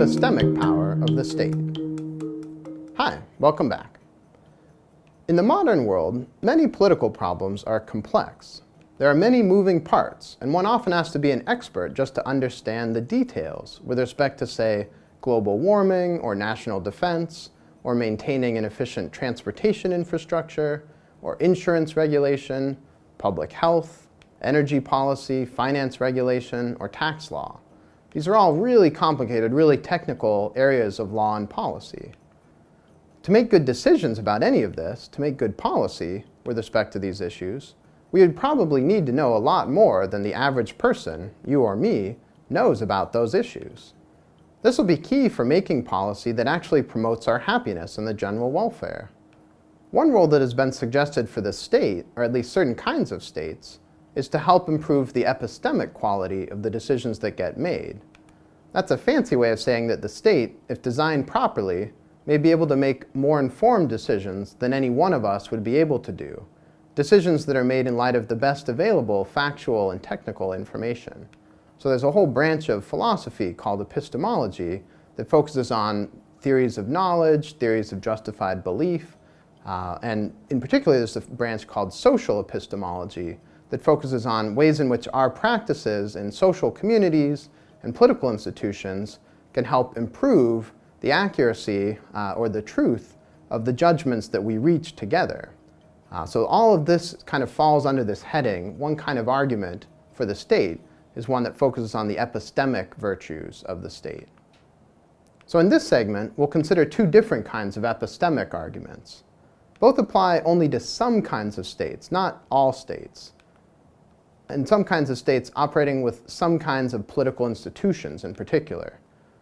epistemic power of the state. Hi, welcome back. In the modern world, many political problems are complex. There are many moving parts, and one often has to be an expert just to understand the details with respect to, say, global warming or national defense, or maintaining an efficient transportation infrastructure, or insurance regulation, public health, energy policy, finance regulation, or tax law. These are all really complicated, really technical areas of law and policy. To make good decisions about any of this, to make good policy with respect to these issues, we would probably need to know a lot more than the average person, you or me, knows about those issues. This will be key for making policy that actually promotes our happiness and the general welfare. One role that has been suggested for the state, or at least certain kinds of states, is to help improve the epistemic quality of the decisions that get made. That's a fancy way of saying that the state, if designed properly, may be able to make more informed decisions than any one of us would be able to do, decisions that are made in light of the best available factual and technical information. So there's a whole branch of philosophy called epistemology that focuses on theories of knowledge, theories of justified belief, and in particular there's a branch called social epistemology that focuses on ways in which our practices in social communities and political institutions can help improve the accuracy or the truth of the judgments that we reach together. So all of this kind of falls under this heading. One kind of argument for the state is one that focuses on the epistemic virtues of the state. So in this segment, we'll consider two different kinds of epistemic arguments. Both apply only to some kinds of states, not all states. And some kinds of states operating with some kinds of political institutions in particular.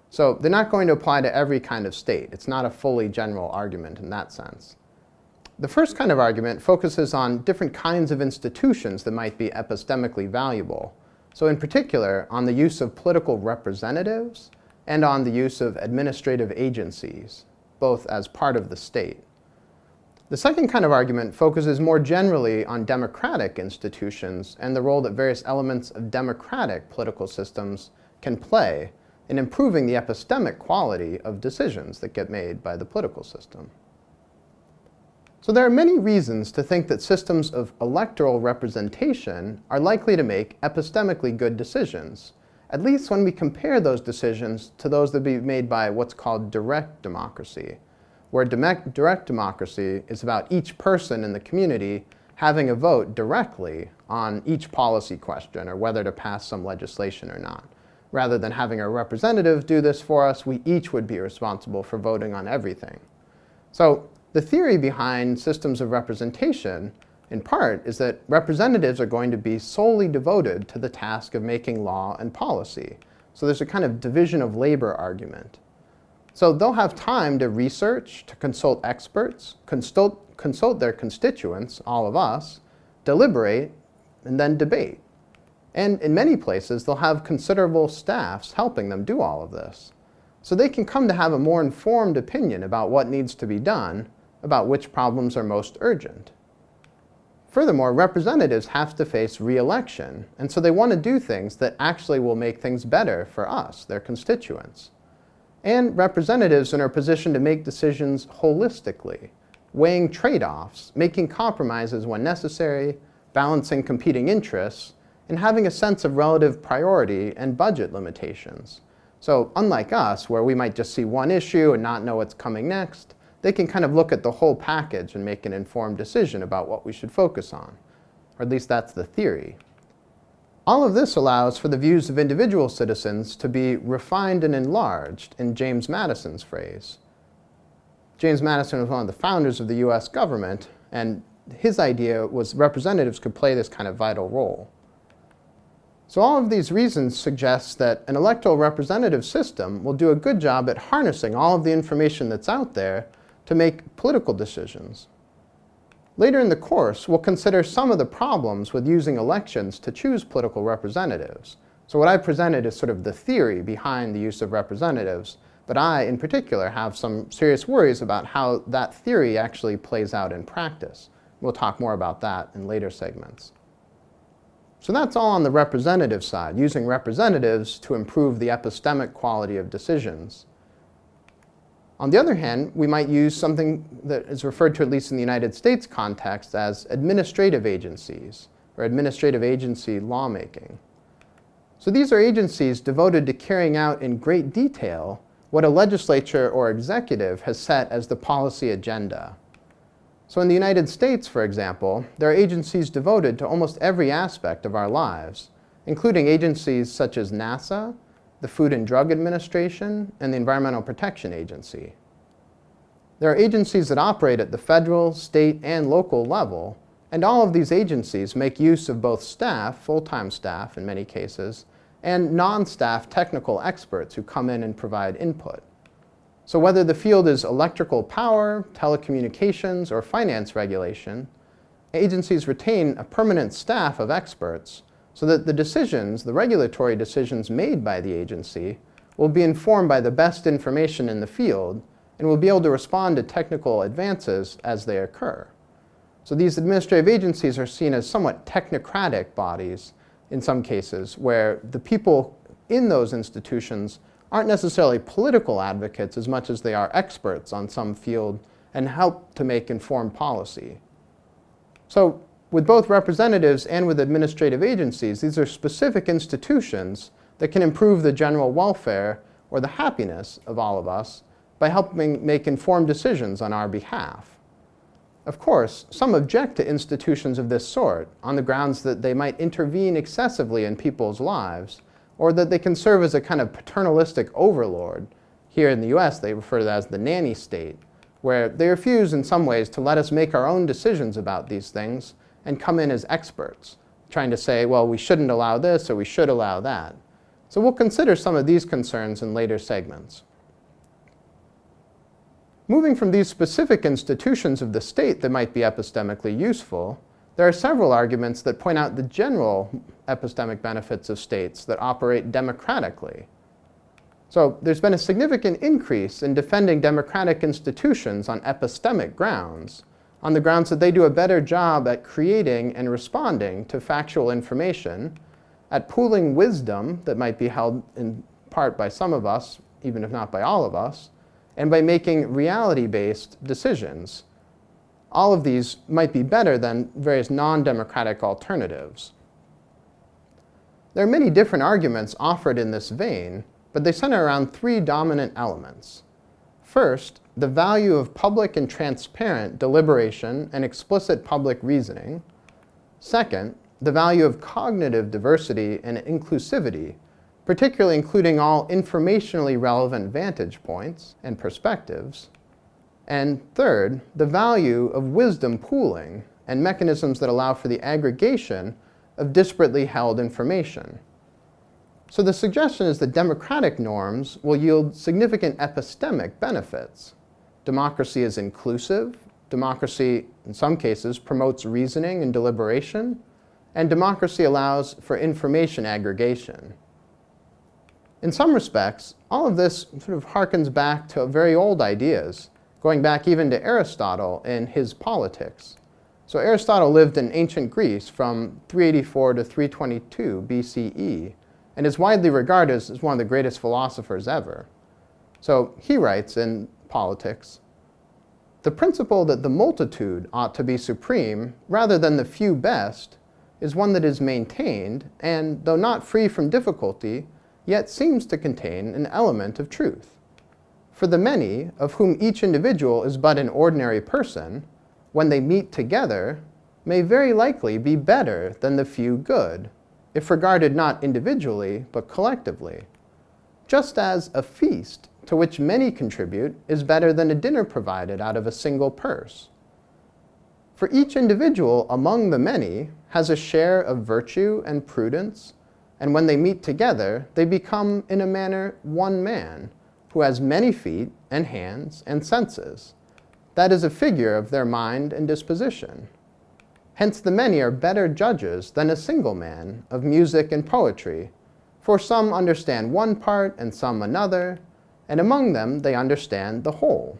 So they're not going to apply to every kind of state. It's not a fully general argument in that sense. The first kind of argument focuses on different kinds of institutions that might be epistemically valuable. So in particular, on the use of political representatives and on the use of administrative agencies, both as part of the state. The second kind of argument focuses more generally on democratic institutions and the role that various elements of democratic political systems can play in improving the epistemic quality of decisions that get made by the political system. So there are many reasons to think that systems of electoral representation are likely to make epistemically good decisions, at least when we compare those decisions to those that be made by what's called direct democracy, where direct democracy is about each person in the community having a vote directly on each policy question or whether to pass some legislation or not. Rather than having a representative do this for us, we each would be responsible for voting on everything. So the theory behind systems of representation, in part, is that representatives are going to be solely devoted to the task of making law and policy. So there's a kind of division of labor argument. So they'll have time to research, to consult experts, consult their constituents, all of us, deliberate, and then debate. And in many places, they'll have considerable staffs helping them do all of this. So they can come to have a more informed opinion about what needs to be done, about which problems are most urgent. Furthermore, representatives have to face re-election, and so they want to do things that actually will make things better for us, their constituents. And representatives are in a position to make decisions holistically, weighing trade-offs, making compromises when necessary, balancing competing interests, and having a sense of relative priority and budget limitations. So unlike us, where we might just see one issue and not know what's coming next, they can kind of look at the whole package and make an informed decision about what we should focus on. Or at least that's the theory. All of this allows for the views of individual citizens to be refined and enlarged, in James Madison's phrase. James Madison was one of the founders of the US government, and his idea was representatives could play this kind of vital role. So all of these reasons suggest that an electoral representative system will do a good job at harnessing all of the information that's out there to make political decisions. Later in the course, we'll consider some of the problems with using elections to choose political representatives. So what I presented is sort of the theory behind the use of representatives, but I, in particular, have some serious worries about how that theory actually plays out in practice. We'll talk more about that in later segments. So that's all on the representative side, using representatives to improve the epistemic quality of decisions. On the other hand, we might use something that is referred to, at least in the United States context, as administrative agencies, or administrative agency lawmaking. So these are agencies devoted to carrying out in great detail what a legislature or executive has set as the policy agenda. So in the United States, for example, there are agencies devoted to almost every aspect of our lives, including agencies such as NASA, the Food and Drug Administration, and the Environmental Protection Agency. There are agencies that operate at the federal, state, and local level, and all of these agencies make use of both staff, full-time staff in many cases, and non-staff technical experts who come in and provide input. So whether the field is electrical power, telecommunications, or finance regulation, agencies retain a permanent staff of experts so that the decisions, the regulatory decisions made by the agency, will be informed by the best information in the field and will be able to respond to technical advances as they occur. So these administrative agencies are seen as somewhat technocratic bodies in some cases, where the people in those institutions aren't necessarily political advocates as much as they are experts on some field and help to make informed policy. So with both representatives and with administrative agencies, these are specific institutions that can improve the general welfare or the happiness of all of us by helping make informed decisions on our behalf. Of course, some object to institutions of this sort on the grounds that they might intervene excessively in people's lives, or that they can serve as a kind of paternalistic overlord. Here in the US, they refer to that as the nanny state, where they refuse in some ways to let us make our own decisions about these things and come in as experts, trying to say, well, we shouldn't allow this or we should allow that. So we'll consider some of these concerns in later segments. Moving from these specific institutions of the state that might be epistemically useful, there are several arguments that point out the general epistemic benefits of states that operate democratically. So there's been a significant increase in defending democratic institutions on epistemic grounds, on the grounds that they do a better job at creating and responding to factual information, at pooling wisdom that might be held in part by some of us, even if not by all of us, and by making reality-based decisions. All of these might be better than various non-democratic alternatives. There are many different arguments offered in this vein, but they center around three dominant elements. First, the value of public and transparent deliberation and explicit public reasoning. Second, the value of cognitive diversity and inclusivity, particularly including all informationally relevant vantage points and perspectives. And third, the value of wisdom pooling and mechanisms that allow for the aggregation of disparately held information. So the suggestion is that democratic norms will yield significant epistemic benefits. Democracy is inclusive. Democracy, in some cases, promotes reasoning and deliberation. And democracy allows for information aggregation. In some respects, all of this sort of harkens back to very old ideas, going back even to Aristotle in his Politics. So Aristotle lived in ancient Greece from 384 to 322 BCE, and is widely regarded as one of the greatest philosophers ever. So he writes in Politics, "The principle that the multitude ought to be supreme rather than the few best is one that is maintained, and though not free from difficulty, yet seems to contain an element of truth. For the many, of whom each individual is but an ordinary person, when they meet together, may very likely be better than the few good, if regarded not individually, but collectively. Just as a feast to which many contribute is better than a dinner provided out of a single purse. For each individual among the many has a share of virtue and prudence, and when they meet together, they become in a manner one man, who has many feet and hands and senses. That is a figure of their mind and disposition. Hence the many are better judges than a single man of music and poetry, for some understand one part and some another, and among them they understand the whole."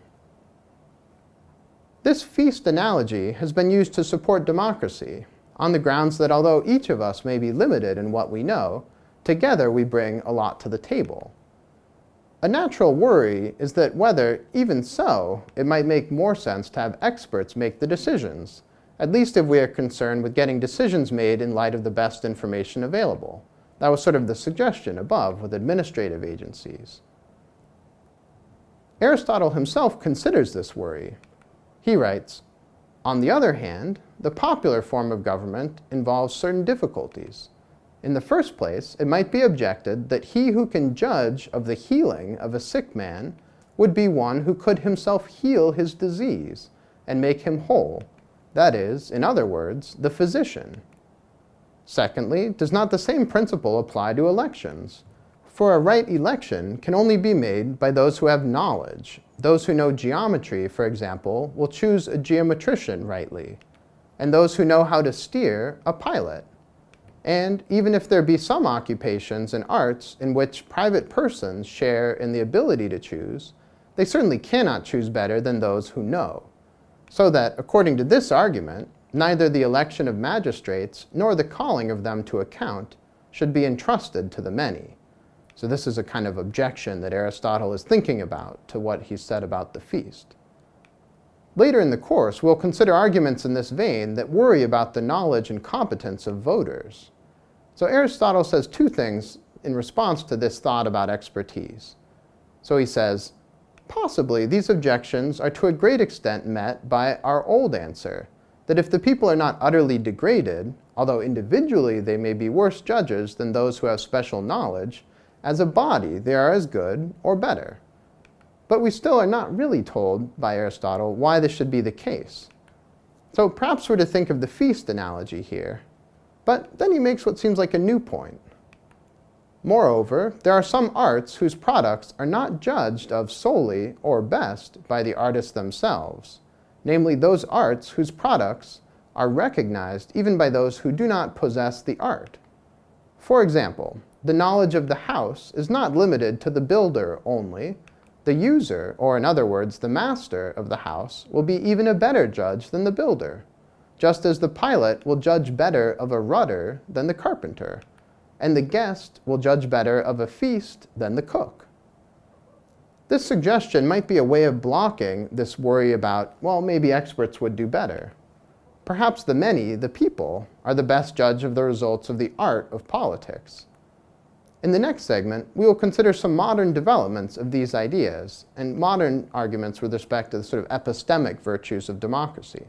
This feast analogy has been used to support democracy, on the grounds that although each of us may be limited in what we know, together we bring a lot to the table. A natural worry is that whether, even so, it might make more sense to have experts make the decisions, at least if we are concerned with getting decisions made in light of the best information available. That was sort of the suggestion above with administrative agencies. Aristotle himself considers this worry. He writes, "On the other hand, the popular form of government involves certain difficulties. In the first place, it might be objected that he who can judge of the healing of a sick man would be one who could himself heal his disease and make him whole, that is, in other words, the physician. Secondly, does not the same principle apply to elections? For a right election can only be made by those who have knowledge. Those who know geometry, for example, will choose a geometrician rightly, and those who know how to steer, a pilot. And even if there be some occupations and arts in which private persons share in the ability to choose, they certainly cannot choose better than those who know. So that, according to this argument, neither the election of magistrates nor the calling of them to account should be entrusted to the many." So this is a kind of objection that Aristotle is thinking about to what he said about the feast. Later in the course, we'll consider arguments in this vein that worry about the knowledge and competence of voters. So Aristotle says two things in response to this thought about expertise. So he says, possibly these objections are to a great extent met by our old answer, that if the people are not utterly degraded, although individually they may be worse judges than those who have special knowledge, as a body they are as good or better. But we still are not really told by Aristotle why this should be the case. So perhaps we're to think of the feast analogy here. But then he makes what seems like a new point. Moreover, there are some arts whose products are not judged of solely or best by the artists themselves, namely those arts whose products are recognized even by those who do not possess the art. For example, the knowledge of the house is not limited to the builder only. The user, or in other words, the master of the house, will be even a better judge than the builder, just as the pilot will judge better of a rudder than the carpenter, and the guest will judge better of a feast than the cook. This suggestion might be a way of blocking this worry about, well, maybe experts would do better. Perhaps the many, the people, are the best judge of the results of the art of politics. In the next segment, we will consider some modern developments of these ideas and modern arguments with respect to the sort of epistemic virtues of democracy.